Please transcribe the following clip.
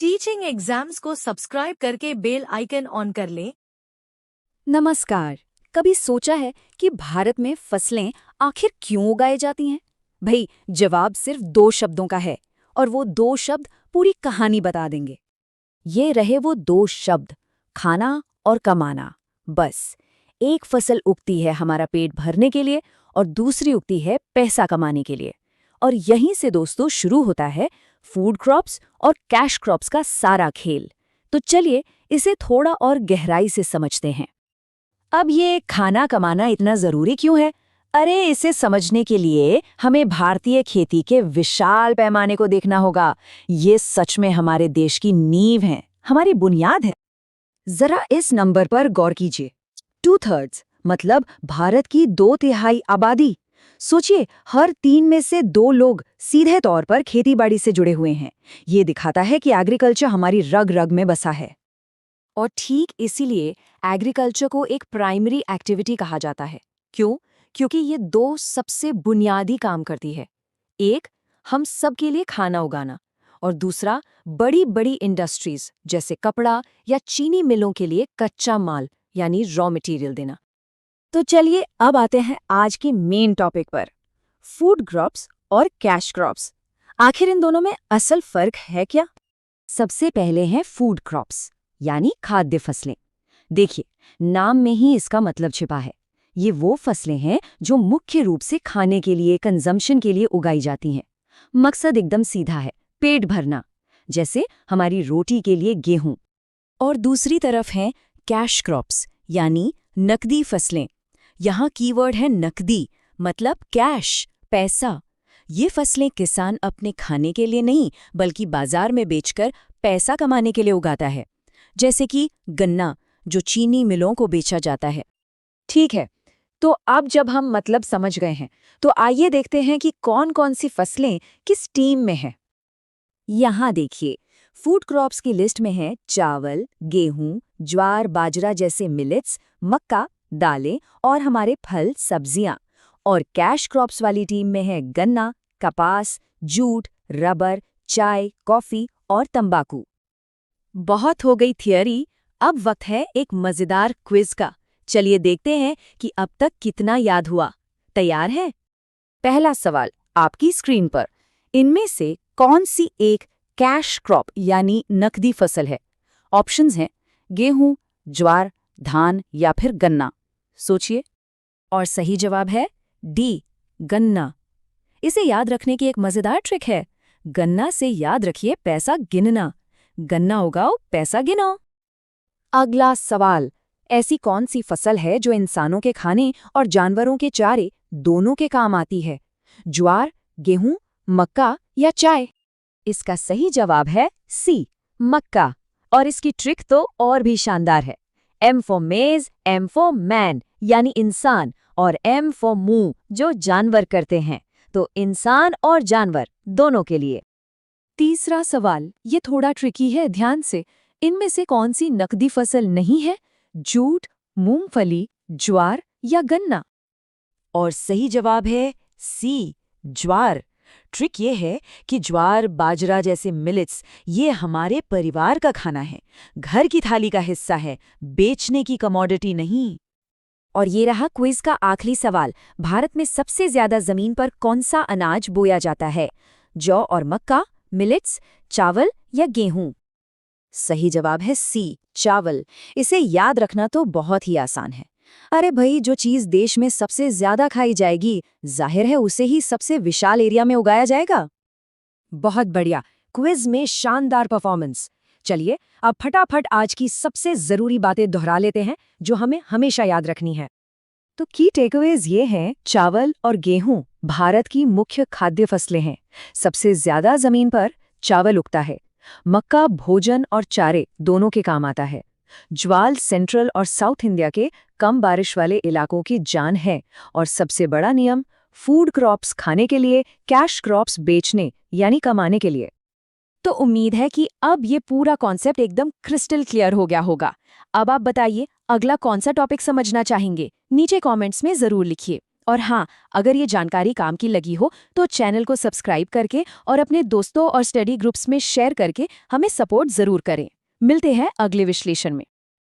Teaching exams को subscribe करके bell icon on कर लें। नमस्कार। कभी सोचा है कि भारत में फसलें आखिर क्यों उगाई जाती हैं? भाई, जवाब सिर्फ 2 शब्दों का है और वो 2 शब्द पूरी कहानी बता देंगे। ये रहे वो 2 शब्द, खाना और कमाना। बस एक फसल उगती है हमारा पेट भरने के लिए और दूसरी उगती है पैसा कमाने के लिए। और यहीं से दोस्तों शुरू होता है फूड क्रॉप्स और कैश क्रॉप्स का सारा खेल। तो चलिए इसे थोड़ा और गहराई से समझते हैं। अब ये खाना कमाना इतना जरूरी क्यों है? अरे, इसे समझने के लिए हमें भारतीय खेती के विशाल पैमाने को देखना होगा। ये सच में हमारे देश की नींव है, हमारी बुनियाद है। जरा इस नंबर पर गौर कीजिए। 2/3 मतलब भारत की 2/3 आबादी। सोचिए, हर 3 में से 2 लोग सीधे तौर पर खेतीबाड़ी से जुड़े हुए हैं। ये दिखाता है कि एग्रीकल्चर हमारी रग रग में बसा है। और ठीक इसीलिए एग्रीकल्चर को एक प्राइमरी एक्टिविटी कहा जाता है। क्यों? क्योंकि ये 2 सबसे बुनियादी काम करती है। एक, हम सबके लिए खाना उगाना, और दूसरा, बड़ी बड़ी इंडस्ट्रीज जैसे कपड़ा या चीनी मिलों के लिए कच्चा माल यानी रॉ मटेरियल देना। तो चलिए अब आते हैं आज की मेन टॉपिक पर, फूड क्रॉप्स और कैश क्रॉप्स। आखिर इन दोनों में असल फर्क है क्या? सबसे पहले हैं फूड क्रॉप्स यानी खाद्य फसलें। देखिए, नाम में ही इसका मतलब छिपा है। ये वो फसलें हैं जो मुख्य रूप से खाने के लिए, कंजम्पशन के लिए उगाई जाती हैं। मकसद एकदम सीधा है, पेट भरना, जैसे हमारी रोटी के लिए गेहूं। और दूसरी तरफ हैं कैश क्रॉप्स यानी नकदी फसलें। यहाँ कीवर्ड है नकदी, मतलब कैश, पैसा। ये फसलें किसान अपने खाने के लिए नहीं बल्कि बाजार में बेचकर पैसा कमाने के लिए उगाता है, जैसे कि गन्ना जो चीनी मिलों को बेचा जाता है। ठीक है, तो अब जब हम मतलब समझ गए हैं, तो आइए देखते हैं कि कौन कौन सी फसलें किस टीम में हैं। यहाँ देखिए, फूड क्रॉप्स की लिस्ट में है चावल, गेहूं, ज्वार, बाजरा जैसे मिलेट्स, मक्का, दालें और हमारे फल, सब्जियां। और कैश क्रॉप्स वाली टीम में है गन्ना, कपास, जूट, रबर, चाय, कॉफी और तंबाकू। बहुत हो गई थियरी, अब वक्त है एक मजेदार क्विज का। चलिए देखते हैं कि अब तक कितना याद हुआ। तैयार है? पहला सवाल आपकी स्क्रीन पर। इनमें से कौन सी एक कैश क्रॉप यानी नकदी फसल है? ऑप्शंस हैं गेहूं, ज्वार, धान या फिर गन्ना। सोचिए। और सही जवाब है डी, गन्ना। इसे याद रखने की एक मजेदार ट्रिक है। गन्ना से याद रखिए पैसा गिनना। गन्ना उगाओ, पैसा गिनो। अगला सवाल, ऐसी कौन सी फसल है जो इंसानों के खाने और जानवरों के चारे दोनों के काम आती है? ज्वार, गेहूं, मक्का या चाय? इसका सही जवाब है सी, मक्का। और इसकी ट्रिक तो और भी शानदार है। M फॉर मेज, M फॉर मैन यानी इंसान, और M फॉर मूव जो जानवर करते हैं। तो इंसान और जानवर दोनों के लिए। तीसरा सवाल, ये थोड़ा ट्रिकी है, ध्यान से। इनमें से कौन सी नकदी फसल नहीं है? जूट, मूंगफली, ज्वार या गन्ना? और सही जवाब है सी, ज्वार। ट्रिक ये है कि ज्वार, बाजरा जैसे मिलेट्स ये हमारे परिवार का खाना है, घर की थाली का हिस्सा है, बेचने की कमोडिटी नहीं। और ये रहा क्विज का आखिरी सवाल। भारत में सबसे ज्यादा जमीन पर कौन सा अनाज बोया जाता है? जौ और मक्का, मिलेट्स, चावल या गेहूं? सही जवाब है सी, चावल। इसे याद रखना तो बहुत ही आसान है। अरे भाई, जो चीज देश में सबसे ज्यादा खाई जाएगी, जाहिर है उसे ही सबसे विशाल एरिया में उगाया जाएगा। बहुत बढ़िया, क्विज में शानदार परफॉर्मेंस। चलिए अब फटाफट आज की सबसे जरूरी बातें दोहरा लेते हैं जो हमें हमेशा याद रखनी है। तो की टेकअवेज ये हैं, चावल और गेहूं भारत की मुख्य खाद्य फसलें हैं। सबसे ज्यादा जमीन पर चावल उगता है। मक्का भोजन और चारे दोनों के काम आता है। ज्वार सेंट्रल और साउथ इंडिया के कम बारिश वाले इलाकों की जान है। और सबसे बड़ा नियम, फूड क्रॉप्स खाने के लिए, कैश क्रॉप्स बेचने यानी कमाने के लिए। तो उम्मीद है कि अब ये पूरा कॉन्सेप्ट एकदम क्रिस्टल क्लियर हो गया होगा। अब आप बताइए, अगला कौन सा टॉपिक समझना चाहेंगे? नीचे कमेंट्स में जरूर लिखिए। और हाँ, अगर ये जानकारी काम की लगी हो तो चैनल को सब्सक्राइब करके और अपने दोस्तों और स्टडी ग्रुप्स में शेयर करके हमें सपोर्ट ज़रूर करें। मिलते हैं अगले विश्लेषण में।